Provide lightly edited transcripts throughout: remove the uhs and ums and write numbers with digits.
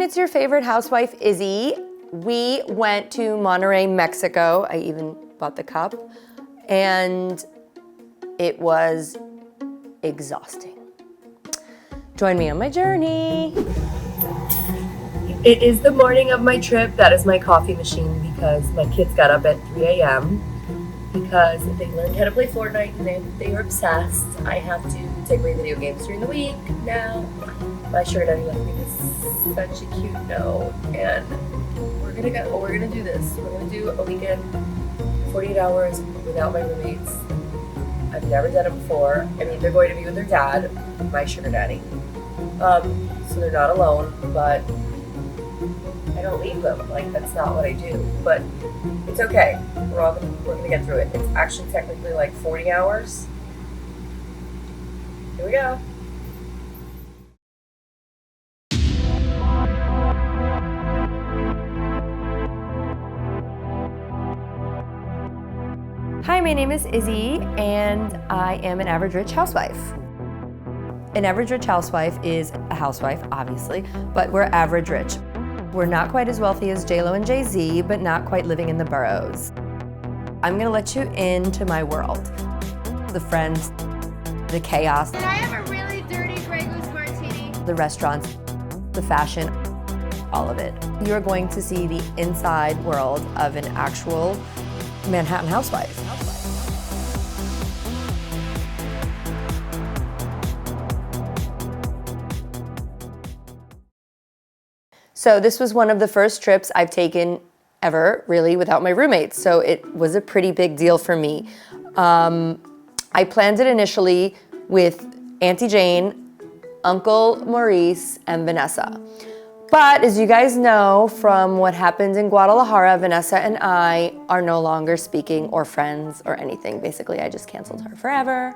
it's your favorite housewife, Izzy. We went to Monterrey, Mexico. I even bought the cup. And it was exhausting. Join me on my journey. It is the morning of my trip. That is my coffee machine because my kids got up at 3 a.m. because they learned how to play Fortnite and they were obsessed. I have to take away video games during the week now. My shirt I left me is such a cute note, and we're gonna do this. We're gonna do a weekend, 48 hours without my roommates. I've never done it before. I mean, they're going to be with their dad, my sugar daddy. So they're not alone, but I don't leave them. Like, that's not what I do. But it's okay. We're gonna get through it. It's actually technically like 40 hours. Here we go. Hi, my name is Izzy, and I am an average rich housewife. An average rich housewife is a housewife, obviously, but we're average rich. We're not quite as wealthy as J-Lo and Jay-Z, but not quite living in the boroughs. I'm gonna let you into my world. The friends, the chaos. Can I have a really dirty Grey Goose martini? The restaurants, the fashion, all of it. You're going to see the inside world of an actual Manhattan housewife. So this was one of the first trips I've taken ever, really, without my roommates. So it was a pretty big deal for me. I planned it initially with Auntie Jane, Uncle Maurice, and Vanessa. But as you guys know from what happened in Guadalajara, Vanessa and I are no longer speaking or friends or anything. Basically, I just canceled her forever.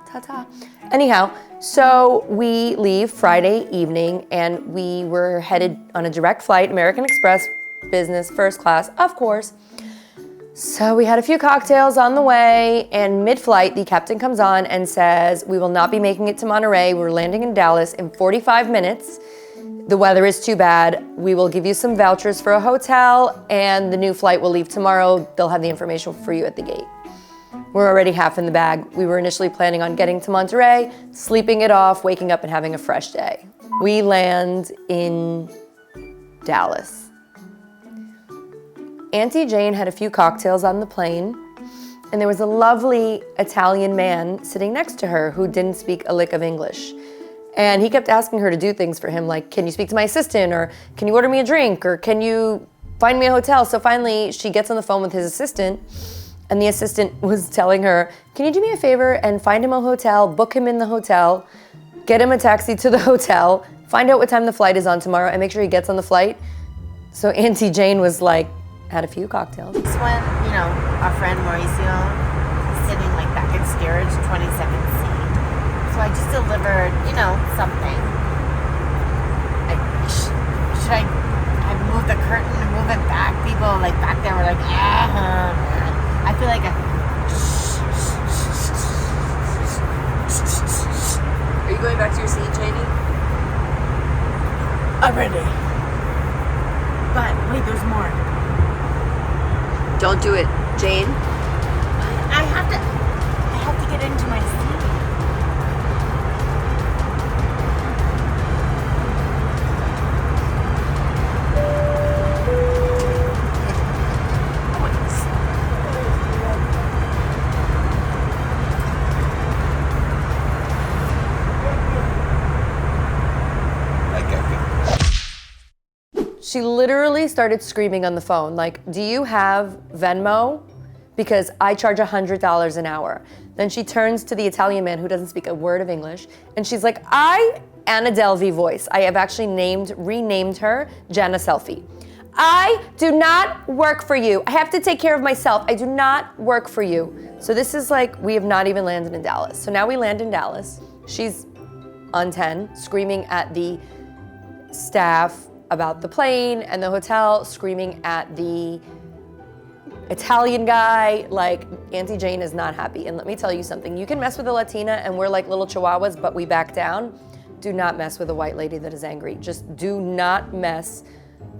Ta-ta. Anyhow, so we leave Friday evening and we were headed on a direct flight, American Express, business, first class, of course. So we had a few cocktails on the way, and mid-flight, the captain comes on and says, we will not be making it to Monterrey. We're landing in Dallas in 45 minutes. The weather is too bad. We will give you some vouchers for a hotel, and the new flight will leave tomorrow. They'll have the information for you at the gate. We're already half in the bag. We were initially planning on getting to Monterrey, sleeping it off, waking up and having a fresh day. We land in Dallas. Auntie Jane had a few cocktails on the plane, and there was a lovely Italian man sitting next to her who didn't speak a lick of English. And he kept asking her to do things for him, like, can you speak to my assistant, or can you order me a drink, or can you find me a hotel? So finally, she gets on the phone with his assistant, and the assistant was telling her, can you do me a favor and find him a hotel, book him in the hotel, get him a taxi to the hotel, find out what time the flight is on tomorrow, and make sure he gets on the flight. So Auntie Jane was like, had a few cocktails. When, our friend Mauricio is sitting like back in steerage, 22nd seat. So I just delivered, something. Should I move the curtain and move it back? People like back there were like, I feel like Are you going back to your seat, Janie? I'm ready. But wait, there's more. Don't do it, Jane. I have to get into my seat. She literally started screaming on the phone, like, do you have Venmo? Because I charge $100 an hour. Then she turns to the Italian man who doesn't speak a word of English, and she's like, Anna Delvey voice. I have actually renamed her Jana Selfie. I do not work for you. I have to take care of myself. I do not work for you. So this is like, we have not even landed in Dallas. So now we land in Dallas. She's on 10, screaming at the staff about the plane and the hotel, screaming at the Italian guy. Like, Auntie Jane is not happy. And let me tell you something, you can mess with a Latina and we're like little chihuahuas, but we back down. do not mess with a white lady that is angry. Just do not mess.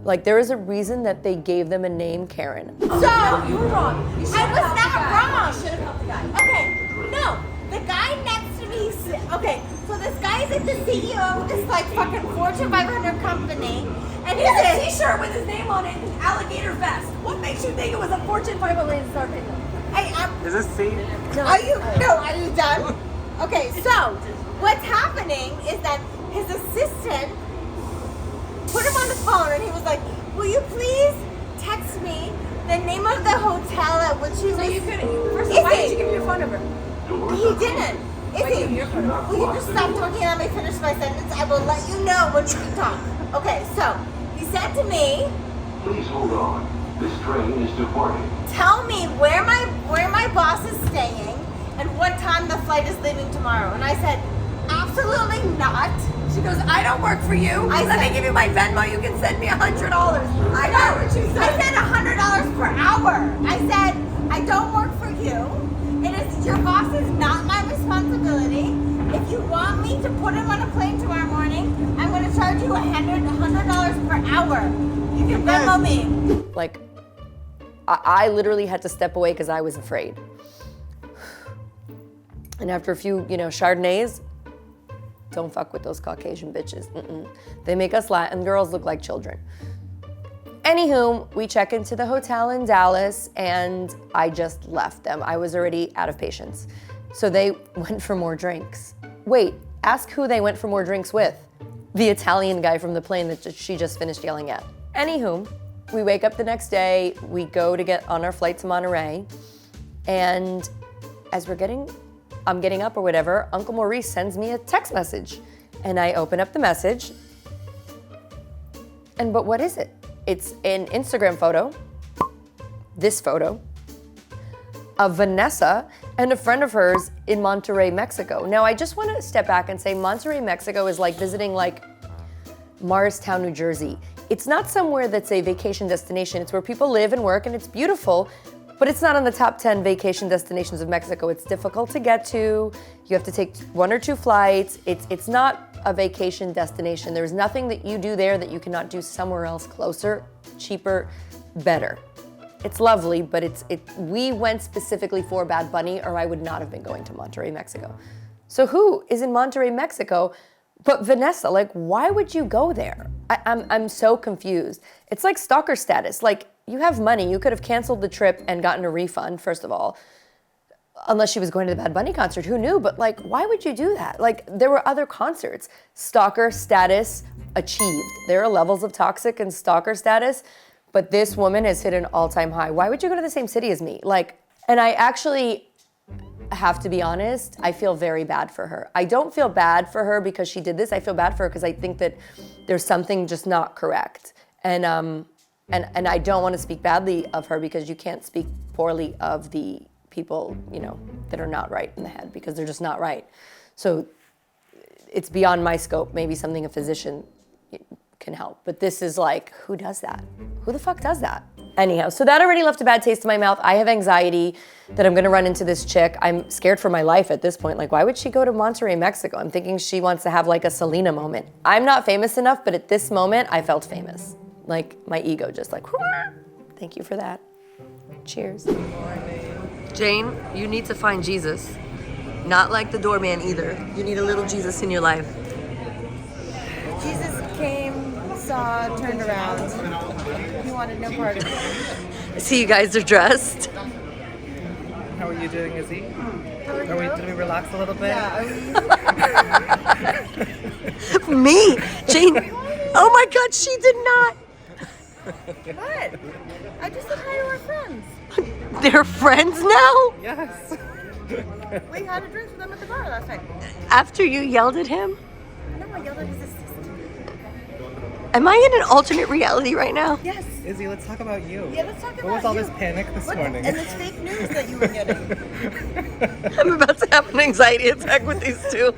Like, there is a reason that they gave them a name, Karen. So, you were wrong. I was not wrong. You should have helped the guy. Okay, no. The guy next to me, okay, so this guy's like the CEO of this like fucking Fortune 500 company. And he's a t-shirt with his name on it and an alligator vest. What makes you think it was a Fortune 500 start video? Is this C? Are you done? Okay, so what's happening is that his assistant put him on the phone and he was like, will you please text me the name of the hotel at which you So was... you couldn't. First of all, why did you give me your phone number? He didn't. Izzy, will you just stop talking and let me finish my sentence? I will let you know when you can talk. Okay, so he said to me, please hold on. This train is departing. tell me where my boss is staying and what time the flight is leaving tomorrow. And I said, absolutely not. She goes, I don't work for you. Let me give you my Venmo. You can send me $100. I know what you said. I said $100 per hour. I said, I don't work for you. Your boss is not my responsibility. If you want me to put him on a plane tomorrow morning, I'm going to charge you $100 per hour. You can Venmo me. Like, I literally had to step away because I was afraid. And after a few, Chardonnays, don't fuck with those Caucasian bitches. They make us Latin girls look like children. Anywho, we check into the hotel in Dallas and I just left them. I was already out of patience. So they went for more drinks. Wait, ask who they went for more drinks with. The Italian guy from the plane that she just finished yelling at. Anywho, we wake up the next day, we go to get on our flight to Monterrey, and as I'm getting up or whatever, Uncle Maurice sends me a text message. And I open up the message, but what is it? It's an Instagram photo, this photo, of Vanessa and a friend of hers in Monterrey, Mexico. Now, I just want to step back and say Monterrey, Mexico is like visiting like Morristown, New Jersey. It's not somewhere that's a vacation destination. It's where people live and work and it's beautiful, but it's not on the top 10 vacation destinations of Mexico. It's difficult to get to. You have to take 1 or 2 flights. It's not a vacation destination. There's nothing that you do there that you cannot do somewhere else closer, cheaper, better. It's lovely, but we went specifically for Bad Bunny or I would not have been going to Monterrey, Mexico. So who is in Monterrey, Mexico but Vanessa? Like, why would you go there? I'm so confused. It's like stalker status. Like, you have money. You could have canceled the trip and gotten a refund, first of all. Unless she was going to the Bad Bunny concert, who knew? But like, why would you do that? Like, there were other concerts. Stalker status achieved. There are levels of toxic and stalker status, but this woman has hit an all-time high. Why would you go to the same city as me? Like, and I actually have to be honest, I feel very bad for her. I don't feel bad for her because she did this. I feel bad for her because I think that there's something just not correct. And I don't want to speak badly of her because you can't speak poorly of the people, that are not right in the head because they're just not right. So it's beyond my scope. Maybe something a physician can help. But this is like, who does that? Who the fuck does that? Anyhow, so that already left a bad taste in my mouth. I have anxiety that I'm gonna run into this chick. I'm scared for my life at this point. Like, why would she go to Monterrey, Mexico? I'm thinking she wants to have like a Selena moment. I'm not famous enough, but at this moment, I felt famous. Like, my ego just like, thank you for that. Cheers. Good morning. Jane, you need to find Jesus. Not like the doorman either. You need a little Jesus in your life. Jesus came, saw, turned around. He wanted no part of it. See, you guys are dressed. How are you doing, Izzy? Did we relax a little bit? Yeah, Me? Jane, oh my God, she did not. What? I just said hi to our friends. They're friends now? Yes. We had a drink with them at the bar last night. After you yelled at him? No, I yelled at his assistant. Am I in an alternate reality right now? Yes. Izzy, let's talk about you. Yeah, let's talk about What was all you. this panic this morning? And this fake news that you were getting. I'm about to have an anxiety attack with these two.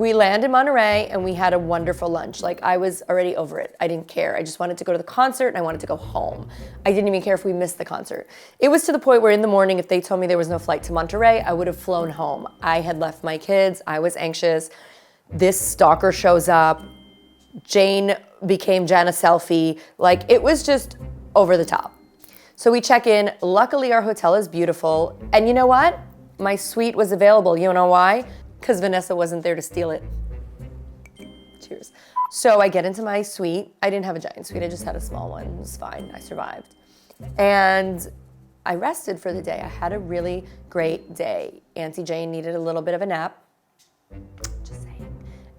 We land in Monterrey and we had a wonderful lunch. Like, I was already over it. I didn't care. I just wanted to go to the concert and I wanted to go home. I didn't even care if we missed the concert. It was to the point where in the morning, if they told me there was no flight to Monterrey, I would have flown home. I had left my kids. I was anxious. This stalker shows up. Jane became Jana Selfie. Like, it was just over the top. So we check in. Luckily, our hotel is beautiful. And you know what? My suite was available. You know why? Because Vanessa wasn't there to steal it. Cheers. So I get into my suite. I didn't have a giant suite. I just had a small one. It was fine. I survived. And I rested for the day. I had a really great day. Auntie Jane needed a little bit of a nap. Just saying.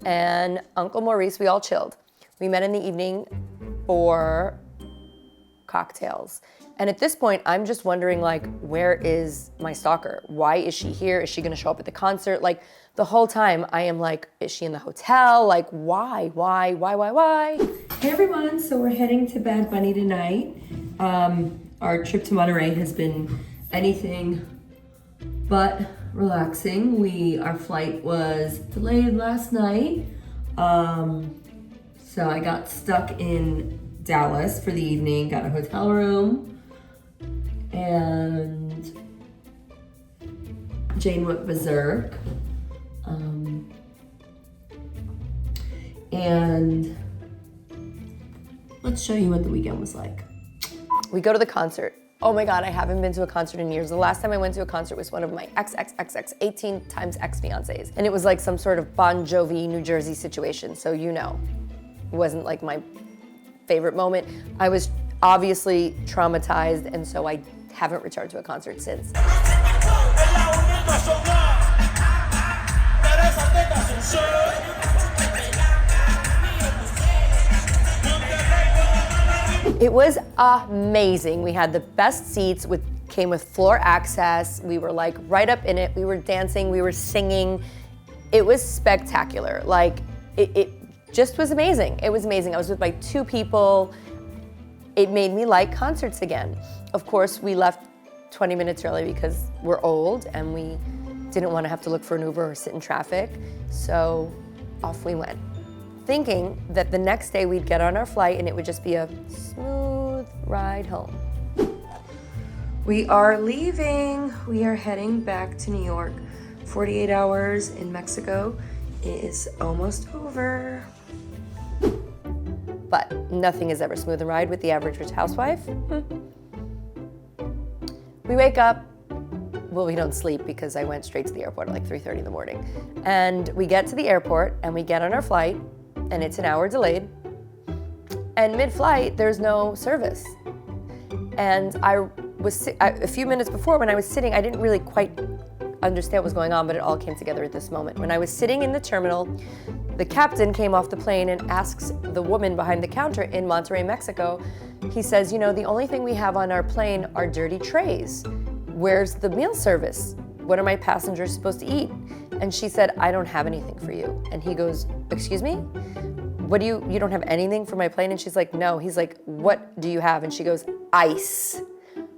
And Uncle Maurice, we all chilled. We met in the evening for cocktails. And at this point, I'm just wondering, like, where is my stalker? Why is she here? Is she gonna show up at the concert? Like, the whole time I am like, is she in the hotel? Like, why? Hey everyone, so we're heading to Bad Bunny tonight. Our trip to Monterrey has been anything but relaxing. Our flight was delayed last night. So I got stuck in Dallas for the evening, got a hotel room, and Jane went berserk. And let's show you what the weekend was like. We go to the concert. Oh my God, I haven't been to a concert in years. The last time I went to a concert was one of my XXXX 18 times ex-fiancés. And it was like some sort of Bon Jovi, New Jersey situation. So you know, it wasn't like my favorite moment. I was obviously traumatized, and so I haven't returned to a concert since. It was amazing. We had the best seats, came with floor access. We were like right up in it. We were dancing, we were singing. It was spectacular. Like, it just was amazing. It was amazing. I was with my 2 people. It made me like concerts again. Of course, we left 20 minutes early because we're old and we didn't want to have to look for an Uber or sit in traffic. So off we went, thinking that the next day we'd get on our flight and it would just be a smooth ride home. We are leaving. We are heading back to New York. 48 hours in Mexico is almost over. But nothing is ever smooth and ride with the average Rich Housewife. We wake up. Well, we don't sleep because I went straight to the airport at like 3:30 in the morning. And we get to the airport and we get on our flight and it's an hour delayed. And mid-flight, there's no service. And a few minutes before when I was sitting, I didn't really quite understand what was going on, but it all came together at this moment. When I was sitting in the terminal, the captain came off the plane and asks the woman behind the counter in Monterrey, Mexico, he says, you know, the only thing we have on our plane are dirty trays. Where's the meal service? What are my passengers supposed to eat? And she said, I don't have anything for you. And he goes, excuse me? What do you don't have anything for my plane? And she's like, no. He's like, what do you have? And she goes, ice.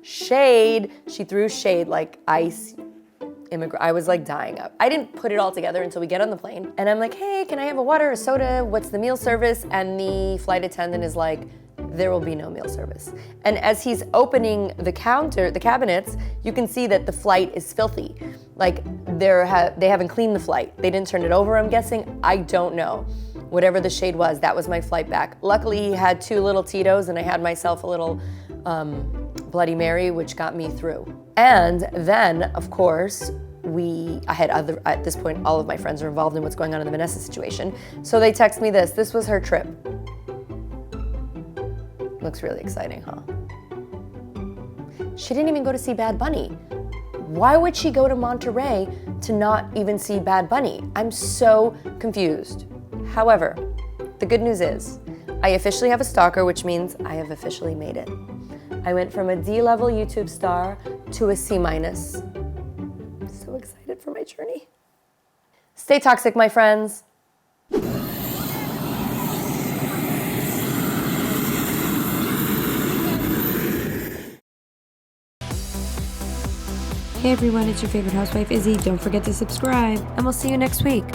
Shade. She threw shade like ice. I was like dying up. I didn't put it all together until we get on the plane. And I'm like, hey, can I have a water, a soda? What's the meal service? And the flight attendant is like, there will be no meal service. And as he's opening the cabinets, you can see that the flight is filthy. Like they haven't cleaned the flight. They didn't turn it over, I'm guessing. I don't know. Whatever the shade was, that was my flight back. Luckily, he had 2 little Tito's and I had myself a little Bloody Mary, which got me through. And then, of course, at this point, all of my friends are involved in what's going on in the Vanessa situation. So they text me this. This was her trip. Looks really exciting, huh? She didn't even go to see Bad Bunny. Why would she go to Monterrey to not even see Bad Bunny? I'm so confused. However, the good news is, I officially have a stalker, which means I have officially made it. I went from a D-level YouTube star to a C-. So excited for my journey. Stay toxic, my friends. Hey everyone, it's your favorite housewife, Izzy. Don't forget to subscribe, and we'll see you next week.